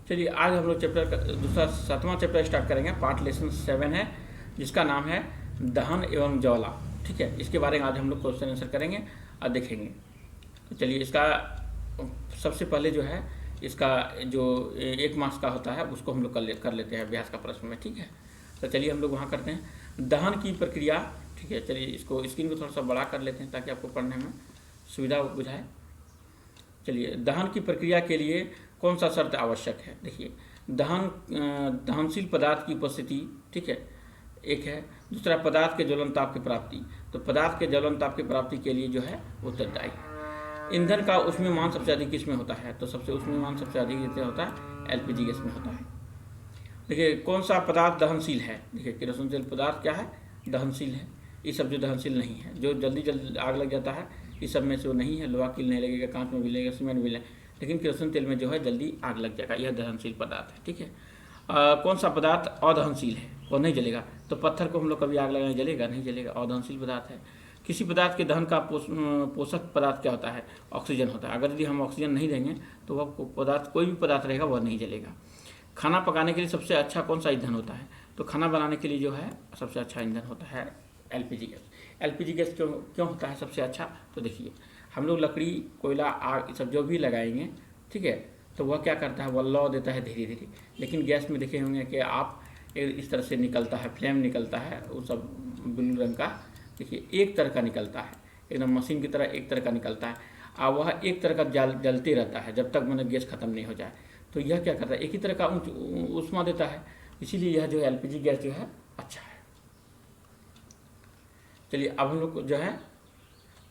चलिए आज हम लोग चैप्टर का दूसरा 7वां चैप्टर स्टार्ट करेंगे। पार्ट लेसन 7 है जिसका नाम है दहन एवं ज्वाला। ठीक है, इसके बारे में आज हम लोग क्वेश्चन आंसर करेंगे और देखेंगे। तो चलिए इसका सबसे पहले जो है इसका जो 1 मार्क्स का होता है उसको हम लोग कर लेते हैं अभ्यास का प्रश्न में। ठीक है, तो चलिए हम लोग वहाँ करते हैं दहन की प्रक्रिया। ठीक है, चलिए इसको स्क्रीन को थोड़ा सा बड़ा कर लेते हैं ताकि आपको पढ़ने में सुविधा बुझाए। चलिए दहन की प्रक्रिया के लिए कौन सा शर्त आवश्यक है। देखिए दहनशील पदार्थ की उपस्थिति, ठीक है, एक है। दूसरा पदार्थ के ज्वलन ताप की प्राप्ति, तो पदार्थ के ज्वलन ताप की प्राप्ति के लिए जो है उत्तरदायी। ईंधन का ऊष्मीयमान सबसे अधिक किस में होता है, तो सबसे ऊष्मीयमान सबसे अधिक जिसमें होता है एलपीजी गैस में होता है। देखिए कौन सा पदार्थ दहनशील है। देखिए केरोसिन पदार्थ क्या है, दहनशील है। ये सब जो दहनशील नहीं है, जो जल्दी आग लग जाता है, इस सब में से वो नहीं है। लोहा कील नहीं लगेगा, कांच में भी लगेगा, सीमेंट भी लगेगा, लेकिन केरोसिन तेल में जो है जल्दी आग लग जाएगा। यह दहनशील पदार्थ है। ठीक है, कौन सा पदार्थ अदहनशील है, वो नहीं जलेगा। तो पत्थर को हम लोग कभी आग लगाने जलेगा, नहीं जलेगा, अदहनशील पदार्थ है। किसी पदार्थ के दहन का पोषक पदार्थ क्या होता है, ऑक्सीजन होता है। अगर यदि हम ऑक्सीजन नहीं देंगे तो वह पदार्थ, कोई भी पदार्थ रहेगा वह नहीं जलेगा। खाना पकाने के लिए सबसे अच्छा कौन सा ईंधन होता है, तो खाना बनाने के लिए जो है सबसे अच्छा ईंधन होता है एलपीजी गैस। एलपीजी गैस क्यों होता है सबसे अच्छा, तो देखिए हम लोग लकड़ी, कोयला, आग सब जो भी लगाएंगे, ठीक है, तो वह क्या करता है, वह लौ देता है धीरे धीरे। लेकिन गैस में देखे होंगे कि आप इस तरह से निकलता है, फ्लेम निकलता है, वो सब ब्लू रंग का, देखिए एक तरह का निकलता है, एकदम मशीन की तरह एक तरह का निकलता है। और वह एक तरह का जलते रहता है जब तक मैंने गैस खत्म नहीं हो जाए। तो यह क्या करता है, एक ही तरह का ऊष्मा देता है, इसीलिए यह जो एलपीजी गैस जो है अच्छा है। चलिए अब हम लोग जो है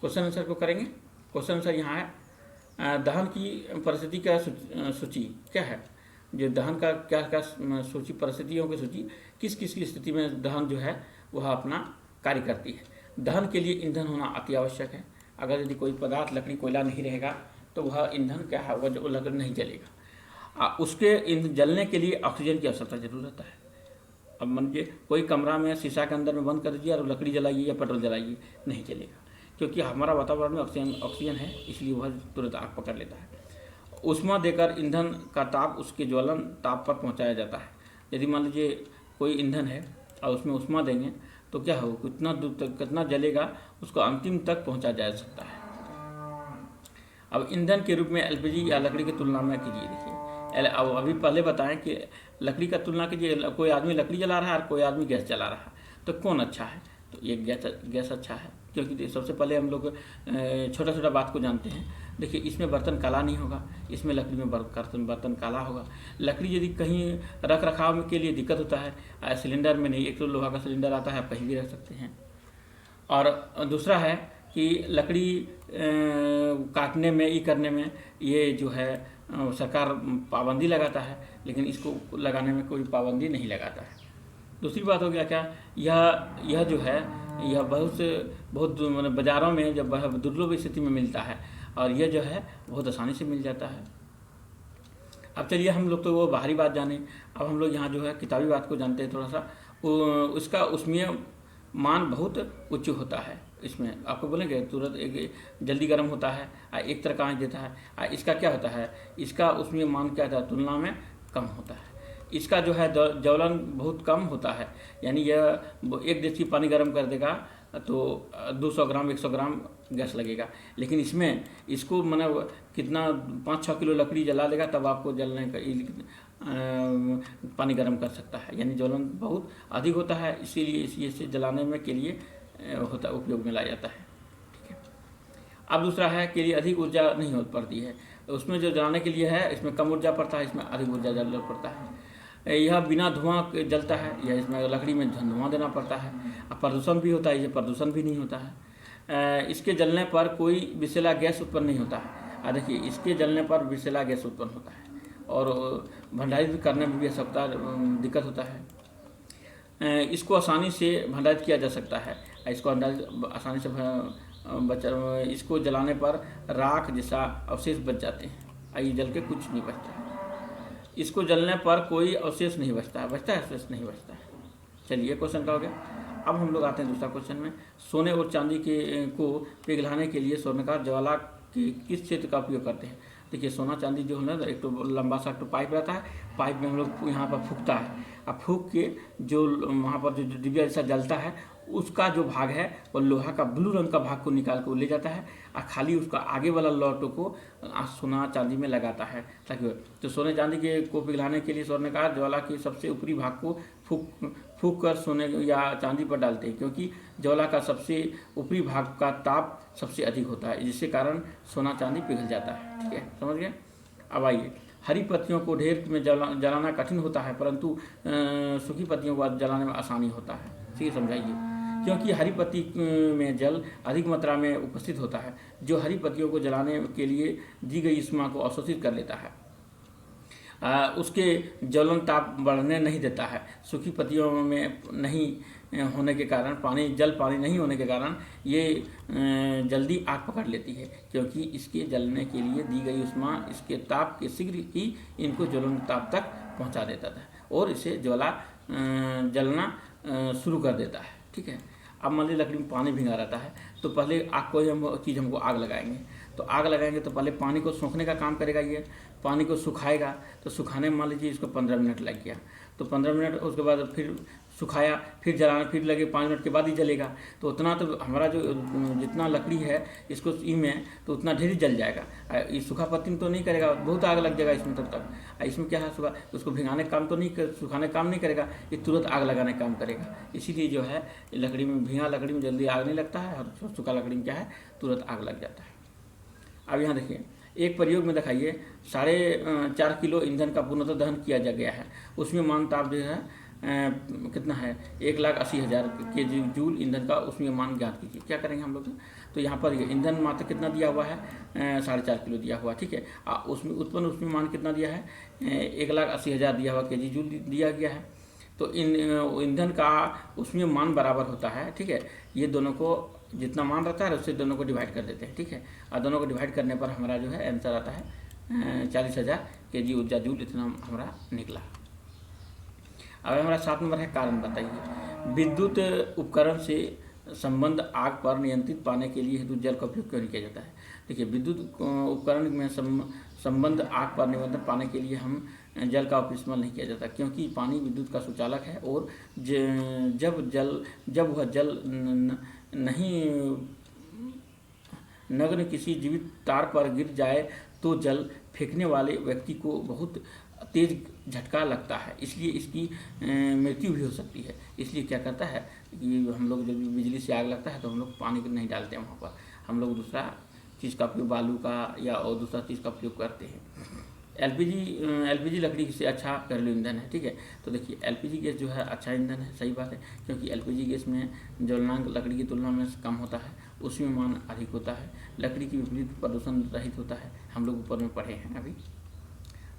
क्वेश्चन आंसर को करेंगे। क्वेश्चन आंसर यहाँ है दहन की परिस्थिति का सूची क्या है, जो दहन का क्या क्या सूची, परिस्थितियों की सूची, किस किस की स्थिति में दहन जो है वह अपना कार्य करती है। दहन के लिए ईंधन होना अति आवश्यक है। अगर यदि कोई पदार्थ, लकड़ी, कोयला नहीं रहेगा तो वह ईंधन क्या है, वह जो लकड़ी नहीं जलेगा। उसके जलने के लिए ऑक्सीजन की आवश्यकता जरूर रहता है। अब मानिए कोई कमरा में शीशा के अंदर में बंद कर दीजिए और लकड़ी जलाइए या पेट्रोल जलाइए, नहीं जलेगा, क्योंकि हमारा वातावरण में ऑक्सीजन है, इसलिए वह तुरंत आग पकड़ लेता है। ऊष्मा देकर ईंधन का ताप उसके ज्वलन ताप पर पहुंचाया जाता है। यदि मान लीजिए कोई ईंधन है और उसमें ऊष्मा देंगे तो क्या हो, कितना दूर तक कितना जलेगा, उसको अंतिम तक पहुंचा जा सकता है। अब ईंधन के रूप में एलपीजी या लकड़ी की तुलना में कीजिए। देखिए अब अभी पहले बताएं कि लकड़ी का तुलना कीजिए, कोई आदमी लकड़ी जला रहा है और कोई आदमी गैस जला रहा है, तो कौन अच्छा है, तो ये गैस अच्छा है। क्योंकि सबसे पहले हम लोग छोटा छोटा बात को जानते हैं। देखिए इसमें बर्तन काला नहीं होगा, इसमें लकड़ी में बर्तन काला होगा। लकड़ी यदि कहीं रख रखाव के लिए दिक्कत होता है, सिलेंडर में नहीं, एक तो लोहा का सिलेंडर आता है, आप कहीं भी रख सकते हैं। और दूसरा है कि लकड़ी काटने में, ई करने में ये जो है सरकार पाबंदी लगाता है, लेकिन इसको लगाने में कोई पाबंदी नहीं लगाता है। दूसरी बात हो गया क्या, यह जो है यह बहुत मतलब बाज़ारों में जब दुर्लभ स्थिति में मिलता है, और यह जो है बहुत आसानी से मिल जाता है। अब चलिए हम लोग तो वो बाहरी बात जाने, अब हम लोग यहाँ जो है किताबी बात को जानते हैं थोड़ा सा। उसका ऊष्मीय मान बहुत उच्च होता है। इसमें आपको बोलेंगे तुरंत एक जल्दी गर्म होता है, एक तरह का आँच देता है। इसका क्या होता है, इसका ऊष्मीय मान क्या था, तुलना में कम होता है। इसका जो है ज्वलन बहुत कम होता है, यानी यह 1 डेची पानी गर्म कर देगा तो 200 ग्राम 100 ग्राम गैस लगेगा। लेकिन इसमें इसको मतलब कितना 5-6 किलो लकड़ी जला देगा तब आपको जलने का पानी गर्म कर सकता है, यानी ज्वलन बहुत अधिक होता है, इसीलिए इसे जलाने में के लिए उपयोग में लाया जाता है। ठीक है, अब दूसरा है के लिए अधिक ऊर्जा नहीं हो पड़ती है। उसमें जो जलाने के लिए है इसमें कम ऊर्जा पड़ता है, इसमें अधिक ऊर्जा जरूरत पड़ता है। यह बिना धुआं जलता है, या इसमें लकड़ी में धुआं देना पड़ता है। अब प्रदूषण भी होता है, ये प्रदूषण भी नहीं होता है। इसके जलने पर कोई विषैला गैस उत्पन्न नहीं होता है। देखिए इसके जलने पर विषैला गैस उत्पन्न होता है, और भंडारित करने में भी आवश्यकता दिक्कत होता है। इसको आसानी से भंडारित किया जा सकता है, इसको आसानी से इसको जलाने पर राख जैसा अवशेष बच जाते हैं, ये जल के कुछ नहीं बचता है। इसको जलने पर कोई अवशेष नहीं बचता है, अवशेष नहीं बचता है। चलिए क्वेश्चन का हो गया। अब हम लोग आते हैं दूसरा क्वेश्चन में। सोने और चांदी को पिघलाने के लिए स्वर्णकार ज्वाला के किस क्षेत्र का उपयोग करते हैं। देखिए सोना चांदी जो है ना, एक तो लंबा सा तो पाइप रहता है, पाइप में हम लोग यहाँ पर फूकता है, अब फूक के जो वहाँ पर जो डिबिया जैसा जलता है, उसका जो भाग है वो लोहा का ब्लू रंग का भाग को निकाल के वो ले जाता है, और खाली उसका आगे वाला लौटो को सोना चांदी में लगाता है ताकि। तो सोने चांदी के को पिघलाने के लिए सौर ने कहा ज्वाला के सबसे ऊपरी भाग को फूक कर सोने या चांदी पर डालते हैं, क्योंकि ज्वाला का सबसे ऊपरी भाग का ताप सबसे अधिक होता है, जिसके कारण सोना चांदी पिघल जाता है। ठीक है, समझ गए। अब आइए, हरी पत्तियों को ढेर में जलाना कठिन होता है, परंतु सूखी पत्तियों को जलाने में आसानी होता है। ठीक है, समझाइए। क्योंकि हरी पत्ती में जल अधिक मात्रा में उपस्थित होता है, जो हरी पत्तियों को जलाने के लिए दी गई ऊष्मा को अवशोषित कर लेता है, उसके ज्वलन ताप बढ़ने नहीं देता है। सूखी पत्तियों में नहीं होने के कारण, पानी नहीं होने के कारण ये जल्दी आग पकड़ लेती है, क्योंकि इसके जलने के लिए दी गई ऊष्मा इसके ताप के शीघ्र ही इनको ज्वलन ताप तक पहुंचा देता है और इसे ज्वाला जलना शुरू कर देता है। ठीक है, अब मान लीजिए लकड़ी में पानी भिंगा रहता है, तो पहले आग कोई हमको आग लगाएंगे, तो आग लगाएंगे तो पहले पानी को सूखने का काम करेगा, ये पानी को सुखाएगा, तो सुखाने में मान लीजिए इसको 15 मिनट लग गया, तो 15 मिनट उसके बाद फिर सुखाया, फिर जलाना, फिर लगे 5 मिनट के बाद ही जलेगा, तो उतना तो हमारा जो जितना लकड़ी है इसको में तो उतना ढेर जल जाएगा। ये सूखा पत्ती में तो नहीं करेगा, बहुत आग लग जाएगा इसमें तब तक। इसमें क्या है, उसको भिंगाने काम तो नहीं सुखाने काम नहीं करेगा, ये तुरंत आग लगाने काम करेगा। इसीलिए जो है लकड़ी में, भींगा लकड़ी में जल्दी आग नहीं लगता है, और सूखा लकड़ी में क्या है तुरंत आग लग जाता है। अब यहाँ देखिए, एक प्रयोग में दिखाइए 4.5 किलो ईंधन का पूर्णतः दहन किया जा गया है, उसमें मान ताप जो है कितना है 1,80,000 के जूल ईंधन का, उसमें मान ज्ञात कीजिए। क्या करेंगे हम लोग, तो यहाँ पर ये ईंधन मात्र कितना दिया हुआ है 4.5 किलो दिया हुआ। ठीक है, उसमें उत्पन्न उसमें मान कितना दिया है 1,80,000 दिया हुआ के जी जूल दिया गया है, तो ईंधन का उसमें मान बराबर होता है। ठीक है, ये दोनों को जितना मान रहता है उससे दोनों को डिवाइड कर देते हैं। ठीक है, और दोनों को डिवाइड करने पर हमारा जो है आंसर आता है 40,000 के जी ऊर्जा जूल, इतना हमारा निकला। अब हमारा 7 नंबर है, कारण बताइए। विद्युत उपकरण से संबंध आग पर नियंत्रित पाने के लिए हेतु जल का उपयोग क्यों नहीं किया जाता है। देखिए, विद्युत उपकरण में संबंध आग पर नियंत्रण पाने के लिए हम जल का इस्तेमाल नहीं किया जाता, क्योंकि पानी विद्युत का सुचालक है, और जब वह जल नहीं नग्न किसी जीवित तार पर गिर जाए तो जल फेंकने वाले व्यक्ति को बहुत तेज झटका लगता है, इसलिए इसकी मृत्यु भी हो सकती है। इसलिए क्या करता है कि हम लोग जब बिजली से आग लगता है तो हम लोग पानी नहीं डालते हैं वहाँ पर, हम लोग दूसरा चीज़ का उपयोग, बालू का या और दूसरा चीज़ का उपयोग करते हैं। एलपीजी लकड़ी से अच्छा घरेलू ईंधन है। ठीक है, तो देखिए एलपीजी गैस जो है अच्छा ईंधन है, सही बात है, क्योंकि एलपीजी गैस में ज्वलनांक लकड़ी की तुलना में कम होता है, उसमें मान अधिक होता है, लकड़ी की विपरीत प्रदूषण रहित होता है, हम लोग ऊपर में पढ़े हैं अभी।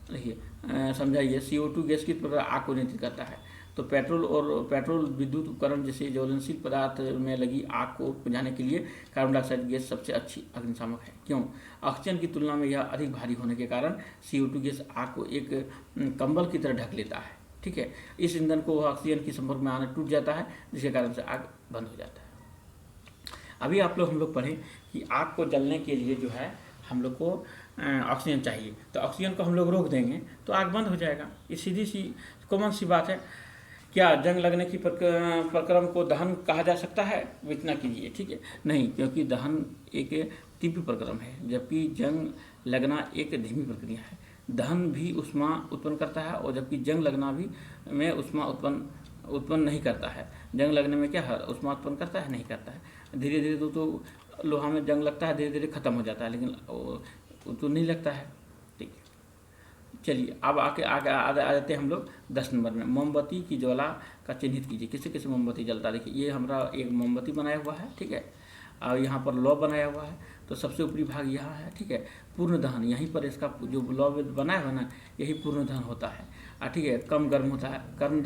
देखिए समझाइए, CO2 गैस किस प्रकार आग को नियंत्रित करता है। तो पेट्रोल विद्युत उपकरण जैसे ज्वलनशील पदार्थ में लगी आग को बुझाने के लिए कार्बन डाइऑक्साइड गैस सबसे अच्छी अग्निशामक है। क्यों? ऑक्सीजन की तुलना में यह अधिक भारी होने के कारण CO2 गैस आग को एक कंबल की तरह ढक लेता है। ठीक है, इस ईंधन को ऑक्सीजन के संपर्क में आने टूट जाता है, जिसके कारण से आग बंद हो जाता है। अभी हम लोग पढ़ें कि आग को जलने के लिए जो है हम लोग को ऑक्सीजन चाहिए, तो ऑक्सीजन को हम लोग रोक देंगे तो आग बंद हो जाएगा। ये सीधी सी कॉमन सी बात है। क्या जंग लगने की प्रक्रम को दहन कहा जा सकता है? इतना कीजिए। ठीक है, नहीं, क्योंकि दहन एक तीव्र प्रक्रम है, जबकि जंग लगना एक धीमी प्रक्रिया है। दहन भी ऊष्मा उत्पन्न करता है, और जबकि जंग लगना भी में ऊष्मा उत्पन्न नहीं करता है। जंग लगने में क्या है, ऊष्मा उत्पन्न करता है? नहीं करता है। धीरे धीरे तो लोहा में जंग लगता है, धीरे धीरे खत्म हो जाता है, लेकिन तो नहीं लगता है। ठीक है, चलिए अब आगे आ जाते हैं हम लोग 10 नंबर में। मोमबत्ती की ज्वाला का चिन्हित कीजिए। किसे किसे मोमबत्ती जलता है? देखिए, ये हमारा एक मोमबत्ती बनाया हुआ है। ठीक है, और यहाँ पर लौ बनाया हुआ है, तो सबसे ऊपरी भाग यहाँ है। ठीक है, पूर्ण दहन यहीं पर इसका जो लौ बनाया हुआ ना, यही पूर्ण दहन होता है। ठीक है, कम गर्म होता है, कम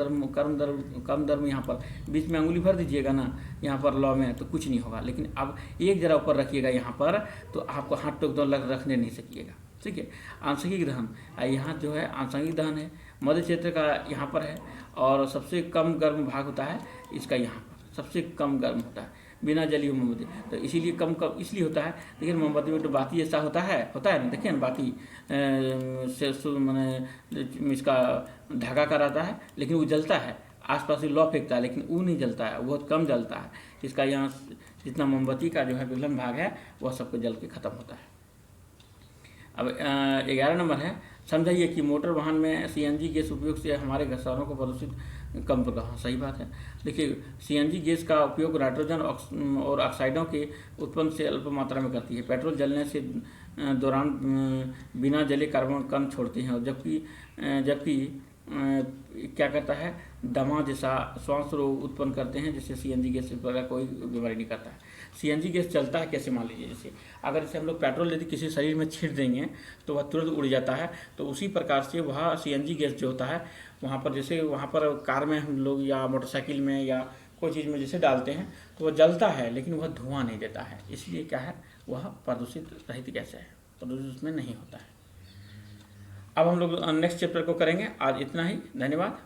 दर्म यहाँ पर बीच में अंगुली भर दीजिएगा ना यहाँ पर लौ में, तो कुछ नहीं होगा। लेकिन अब एक जरा ऊपर रखिएगा यहाँ पर, तो आपको हाथ टोक तो रखने नहीं सकिएगा। ठीक है, आंशिक दहन यहाँ जो है आंशिक दहन है, मध्य क्षेत्र का यहाँ पर है, और सबसे कम गर्म भाग होता है इसका यहाँ पर, सबसे कम गर्म होता है। बिना जली हुई मोमबत्ती, तो इसीलिए कम कम इसलिए होता है। लेकिन मोमबत्ती में तो बाती जैसा होता है ना, देखिए ना बाती मैंने इसका धागा का रहता है, लेकिन वो जलता है, आसपास लौ फेंकता है, लेकिन वो नहीं जलता है, बहुत कम जलता है। इसका यहाँ जितना मोमबत्ती का जो है विलयन भाग है वह सबको जल के खत्म होता है। अब 11 नंबर है, समझाइए कि मोटर वाहन में सीएनजी गैस उपयोग से हमारे घरसालों को प्रदूषित कम होगा। हाँ, सही बात है। देखिए, सीएनजी गैस का उपयोग नाइट्रोजन और ऑक्साइडों के उत्पन्न से अल्प मात्रा में करती है। पेट्रोल जलने से दौरान बिना जले कार्बन कण छोड़ते हैं, और जबकि क्या करता है, दमा जैसा श्वास रोग उत्पन्न करते हैं, जिससे सीएनजी गैस से बड़ा कोई बीमारी नहीं करता है। सीएनजी गैस चलता है कैसे, मान लीजिए जैसे अगर जैसे हम लोग पेट्रोल यदि किसी शरीर में छींट देंगे तो वह तुरंत उड़ जाता है, तो उसी प्रकार से वह सीएनजी गैस जो होता है वहाँ पर, जैसे वहाँ पर कार में हम लोग या मोटरसाइकिल में या कोई चीज़ में जैसे डालते हैं तो वह जलता है, लेकिन वह धुआं नहीं देता है। इसलिए क्या है, वह प्रदूषित रहित गैस है, प्रदूषित उसमें नहीं होता है। अब हम लोग नेक्स्ट चैप्टर को करेंगे। आज इतना ही, धन्यवाद।